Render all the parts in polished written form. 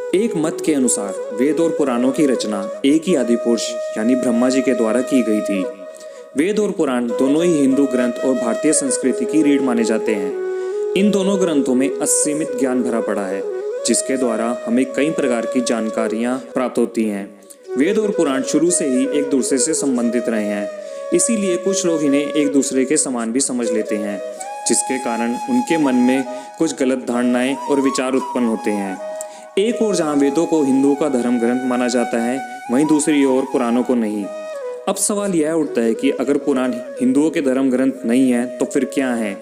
एक मत के अनुसार वेद और पुराणों की रचना एक ही आदि पुरुष यानी ब्रह्मा जी के द्वारा की गई थी। वेद और पुराण दोनों ही हिंदू ग्रंथ और भारतीय संस्कृति की रीढ़ माने जाते हैं। इन दोनों ग्रंथों में असीमित ज्ञान भरा पड़ा है, जिसके द्वारा हमें कई प्रकार की जानकारियां प्राप्त होती हैं। वेद और पुराण शुरू से ही एक दूसरे से संबंधित रहे हैं, इसीलिए कुछ लोग इन्हें एक दूसरे के समान भी समझ लेते हैं, जिसके कारण उनके मन में कुछ गलत धारणाएं और विचार उत्पन्न होते हैं। एक ओर जहां वेदों को हिंदुओं का धर्म ग्रंथ माना जाता है, वहीं दूसरी ओर पुराणों को नहीं। अब सवाल यह उठता है कि अगर पुराण हिंदुओं के धर्म ग्रंथ नहीं है तो फिर क्या है,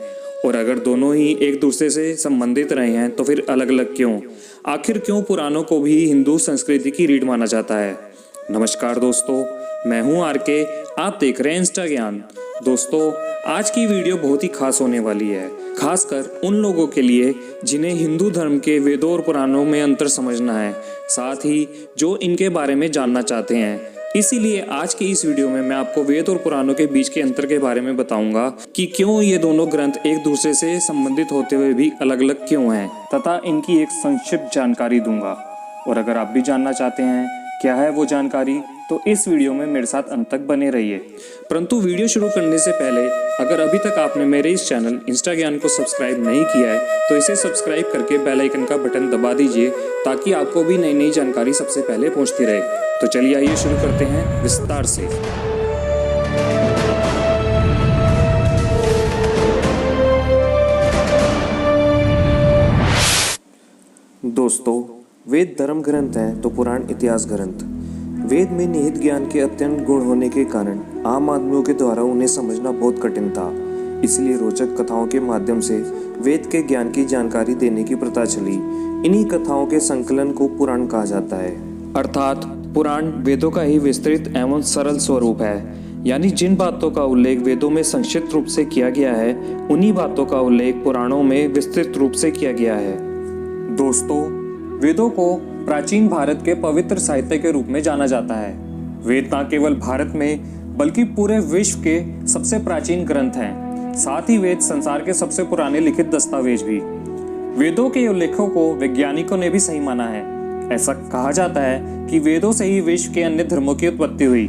और अगर दोनों ही एक दूसरे से संबंधित रहे हैं तो फिर अलग अलग क्यों? आखिर क्यों पुराणों को भी हिंदू संस्कृति की रीढ़ माना जाता है? नमस्कार दोस्तों, मैं हूं आरके, आप देख रहे हैं इंस्टा ज्ञान। दोस्तों, आज की वीडियो बहुत ही खास होने वाली है, खासकर उन लोगों के लिए जिन्हें हिंदू धर्म के वेदों और पुराणों में अंतर समझना है, साथ ही जो इनके बारे में जानना चाहते हैं। इसीलिए आज की इस वीडियो में मैं आपको वेद और पुराणों के बीच के अंतर के बारे में बताऊंगा कि क्यों ये दोनों ग्रंथ एक दूसरे से संबंधित होते हुए भी अलग अलग क्यों हैं, तथा इनकी एक संक्षिप्त जानकारी दूंगा। और अगर आप भी जानना चाहते हैं क्या है वो जानकारी, तो इस वीडियो में मेरे साथ अंत तक बने रहिए। परंतु वीडियो शुरू करने से पहले अगर अभी तक आपने मेरे इस चैनल इंस्टा ज्ञान को सब्सक्राइब नहीं किया है तो इसे सब्सक्राइब करके बेल आइकन का बटन दबा दीजिए, ताकि आपको भी नई नई जानकारी सबसे पहले पहुंचती रहे। तो चलिए आइए शुरू करते हैं विस्तार से। दोस्तों, वेद धर्म ग्रंथ है तो पुराण इतिहास ग्रंथ। वेद में निहित ज्ञान के अत्यंत गुण होने के कारण आम आदमियों के द्वारा उन्हें समझना बहुत कठिन था। इसलिए रोचक कथाओं के माध्यम से वेद के ज्ञान की जानकारी देने की प्रथा चली। इन्हीं कथाओं के संकलन को पुराण कहा जाता है, अर्थात पुराण वेदों का ही विस्तृत एवं सरल स्वरूप है। यानी जिन बातों का उल्लेख वेदों में संक्षिप्त रूप से किया गया है, उन्हीं बातों का उल्लेख पुराणों में विस्तृत रूप से किया गया है। दोस्तों, वेदों को प्राचीन भारत के पवित्र साहित्य के रूप में जाना जाता है। वेद न केवल भारत में बल्कि पूरे विश्व के सबसे प्राचीन ग्रंथ हैं। साथ ही वेद संसार के सबसे पुराने लिखित दस्तावेज भी। वेदों के उल्लेखों को वैज्ञानिकों ने भी सही माना है। ऐसा कहा जाता है कि वेदों से ही विश्व के अन्य धर्मों की उत्पत्ति हुई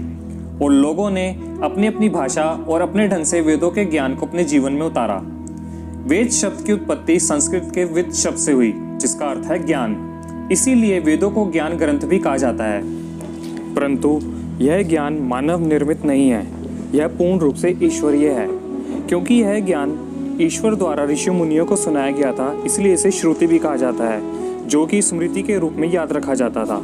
और लोगों ने अपनी अपनी भाषा और अपने ढंग से वेदों के ज्ञान को अपने जीवन में उतारा। वेद शब्द की उत्पत्ति संस्कृत के विद शब्द से हुई, जिसका अर्थ है ज्ञान। इसीलिए वेदों को ज्ञान ग्रंथ भी कहा जाता है। परंतु यह ज्ञान मानव निर्मित नहीं है, यह पूर्ण रूप से ईश्वरीय है। क्योंकि यह ज्ञान ईश्वर द्वारा ऋषि मुनियों को सुनाया गया था, इसलिए इसे श्रुति भी कहा जाता है, जो कि स्मृति के रूप में याद रखा जाता था।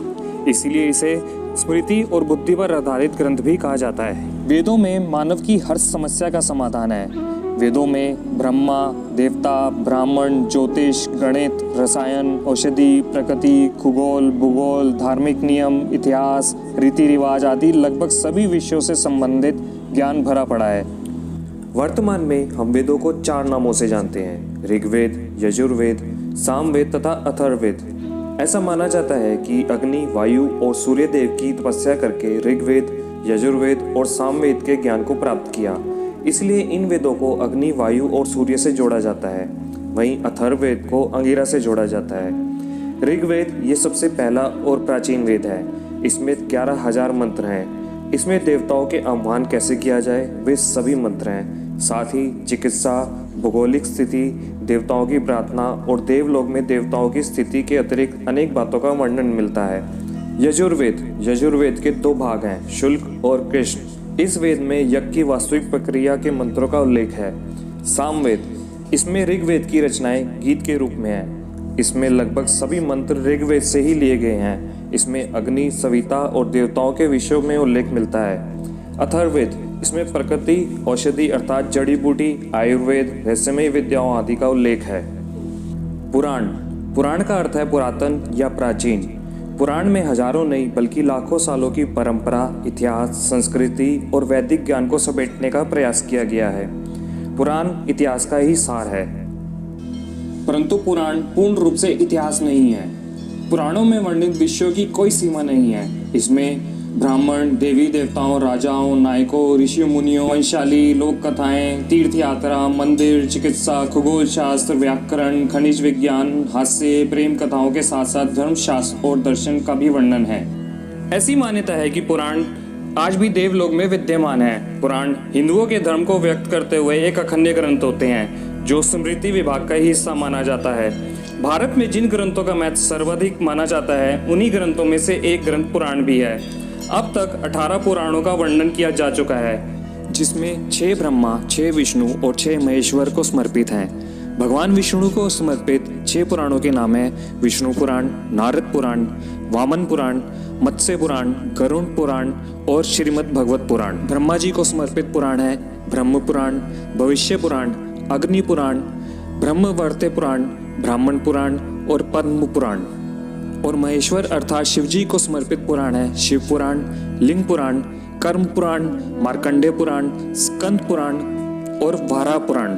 इसीलिए इसे स्मृति और बुद्धि पर आधारित ग्रंथ भी कहा जाता है। वेदों में मानव की हर समस्या का समाधान है। वेदों में ब्रह्मा, देवता, ब्राह्मण, ज्योतिष, गणित, रसायन, औषधि, प्रकृति, खगोल, भूगोल, धार्मिक नियम, इतिहास, रीति रिवाज आदि लगभग सभी विषयों से संबंधित ज्ञान भरा पड़ा है। वर्तमान में हम वेदों को 4 नामों से जानते हैं: ऋग्वेद, यजुर्वेद, सामवेद तथा अथर्ववेद। ऐसा माना जाता है कि अग्नि, वायु और सूर्य देव की तपस्या करके ऋग्वेद, यजुर्वेद और सामवेद के ज्ञान को प्राप्त किया। इसलिए इन वेदों को अग्नि, वायु और सूर्य से जोड़ा जाता है। वहीं अथर्ववेद को अंगिरा से जोड़ा जाता है। ऋग्वेद ये सबसे पहला और प्राचीन वेद है। इसमें 11,000 मंत्र हैं। इसमें देवताओं के आह्वान कैसे किया जाए वे सभी मंत्र हैं। साथ ही चिकित्सा, भौगोलिक स्थिति, देवताओं की प्रार्थना और देवलोक में देवताओं की स्थिति के अतिरिक्त अनेक बातों का वर्णन मिलता है। यजुर्वेद के 2 भाग हैं, शुल्क और कृष्ण। इस वेद में यज्ञ की वास्तविक प्रक्रिया के मंत्रों का उल्लेख है। सामवेद, इसमें ऋग्वेद की रचनाएं गीत के रूप में हैं। इसमें लगभग सभी मंत्र ऋग्वेद से ही लिए गए हैं। इसमें अग्नि, सविता और देवताओं के विषयों में उल्लेख मिलता है। अथर्ववेद, इसमें प्रकृति, औषधि अर्थात जड़ी बूटी, आयुर्वेद, रहस्यमय विद्याओं आदि का उल्लेख है। पुराण का अर्थ है पुरातन या प्राचीन। पुराण में हजारों नहीं बल्कि लाखों सालों की परंपरा, इतिहास, संस्कृति और वैदिक ज्ञान को समेटने का प्रयास किया गया है। पुराण इतिहास का ही सार है। परंतु पुराण पूर्ण रूप से इतिहास नहीं है। पुराणों में वर्णित विषयों की कोई सीमा नहीं है। इसमें ब्राह्मण, देवी देवताओं, राजाओं, नायकों, ऋषि मुनियों, वंशाली, लोक कथाएं, तीर्थ यात्रा, मंदिर, चिकित्सा, खगोल शास्त्र, व्याकरण, खनिज विज्ञान, हास्य, प्रेम कथाओं के साथ साथ धर्मशास्त्र और दर्शन का भी वर्णन है। ऐसी मान्यता है कि पुराण आज भी देवलोक में विद्यमान है। पुराण हिंदुओं के धर्म को व्यक्त करते हुए एक अखंड ग्रंथ होते हैं जो स्मृति विभाग का ही हिस्सा माना जाता है। भारत में जिन ग्रंथों का महत्व सर्वाधिक माना जाता है उन्हीं ग्रंथों में से एक ग्रंथ पुराण भी है। अब तक 18 पुराणों का वर्णन किया जा चुका है, जिसमें 6 ब्रह्मा, 6 विष्णु और 6 महेश्वर को समर्पित हैं। भगवान विष्णु को समर्पित 6 पुराणों के नाम हैं विष्णु पुराण, नारद पुराण, वामन पुराण, मत्स्य पुराण, गरुड़ पुराण और श्रीमद् भगवत पुराण। ब्रह्मा जी को समर्पित पुराण है ब्रह्म पुराण, भविष्य पुराण, अग्नि पुराण, ब्रह्मवर्ते पुराण, ब्राह्मण पुराण और पद्म पुराण। और महेश्वर अर्थात शिव जी को समर्पित पुराण है शिव पुराण, लिंग पुराण, कर्म पुराण, मार्कंडेय पुराण, स्कंद पुराण और वाराह पुराण,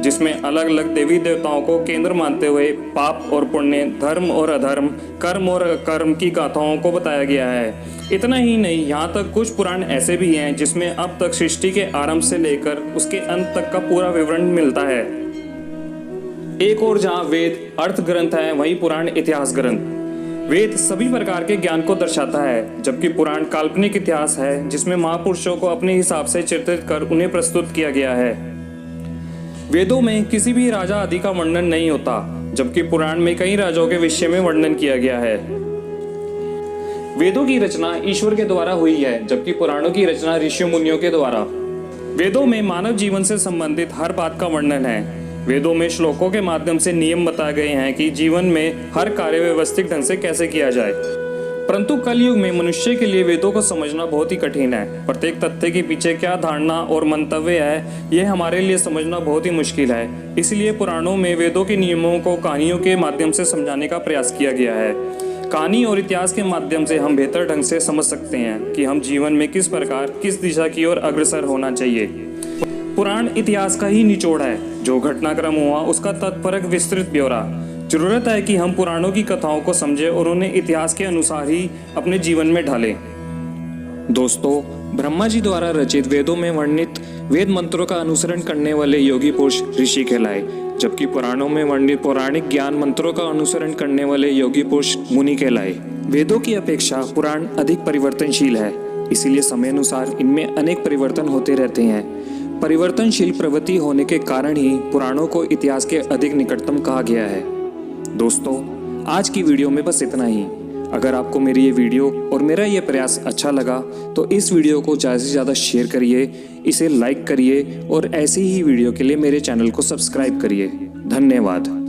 जिसमें अलग अलग देवी देवताओं को केंद्र मानते हुए पाप और पुण्य, धर्म और अधर्म, कर्म और अकर्म की गाथाओं को बताया गया है। इतना ही नहीं, यहाँ तक कुछ पुराण ऐसे भी हैं जिसमें अब तक सृष्टि के आरंभ से लेकर उसके अंत तक का पूरा विवरण मिलता है। एक और जहाँ वेद अर्थ ग्रंथ है, वहीं पुराण इतिहास ग्रंथ। वेद सभी प्रकार के ज्ञान को दर्शाता है, जबकि पुराण काल्पनिक इतिहास है जिसमें महापुरुषों को अपने हिसाब से चित्रित कर उन्हें प्रस्तुत किया गया है। वेदों में किसी भी राजा आदि का वर्णन नहीं होता, जबकि पुराण में कई राजाओं के विषय में वर्णन किया गया है। वेदों की रचना ईश्वर के द्वारा हुई है, जबकि पुराणों की रचना ऋषि मुनियों के द्वारा। वेदों में मानव जीवन से संबंधित हर बात का वर्णन है। वेदों में श्लोकों के माध्यम से नियम बताए गए हैं कि जीवन में हर कार्य व्यवस्थित ढंग से कैसे किया जाए। परंतु कलयुग में मनुष्य के लिए वेदों को समझना बहुत ही कठिन है। प्रत्येक तथ्य के पीछे क्या धारणा और मंतव्य है, यह हमारे लिए समझना बहुत ही मुश्किल है। इसलिए पुराणों में वेदों के नियमों को कहानियों के माध्यम से समझाने का प्रयास किया गया है। कहानी और इतिहास के माध्यम से हम बेहतर ढंग से समझ सकते हैं कि हम जीवन में किस प्रकार, किस दिशा की ओर अग्रसर होना चाहिए। पुराण इतिहास का ही निचोड़ है। जो घटनाक्रम हुआ उसका तत्परक विस्तृत ब्यौरा। जरूरत है कि हम पुराणों की कथाओं को समझें और उन्हें इतिहास के अनुसार ही अपने जीवन में ढालें। दोस्तों, ब्रह्मा जी द्वारा रचित वेदों में वर्णित वेद मंत्रों का अनुसरण करने वाले योगी पुरुष ऋषि कहलाए, जबकि पुराणों में वर्णित पौराणिक ज्ञान मंत्रों का अनुसरण करने वाले योगी पुरुष मुनि कहलाए। वेदों की अपेक्षा पुराण अधिक परिवर्तनशील है, इसीलिए समय अनुसार इनमें अनेक परिवर्तन होते रहते हैं। परिवर्तनशील प्रवृत्ति होने के कारण ही पुराणों को इतिहास के अधिक निकटतम कहा गया है। दोस्तों, आज की वीडियो में बस इतना ही। अगर आपको मेरी ये वीडियो और मेरा ये प्रयास अच्छा लगा तो इस वीडियो को ज़्यादा से ज़्यादा शेयर करिए, इसे लाइक करिए और ऐसी ही वीडियो के लिए मेरे चैनल को सब्सक्राइब करिए। धन्यवाद।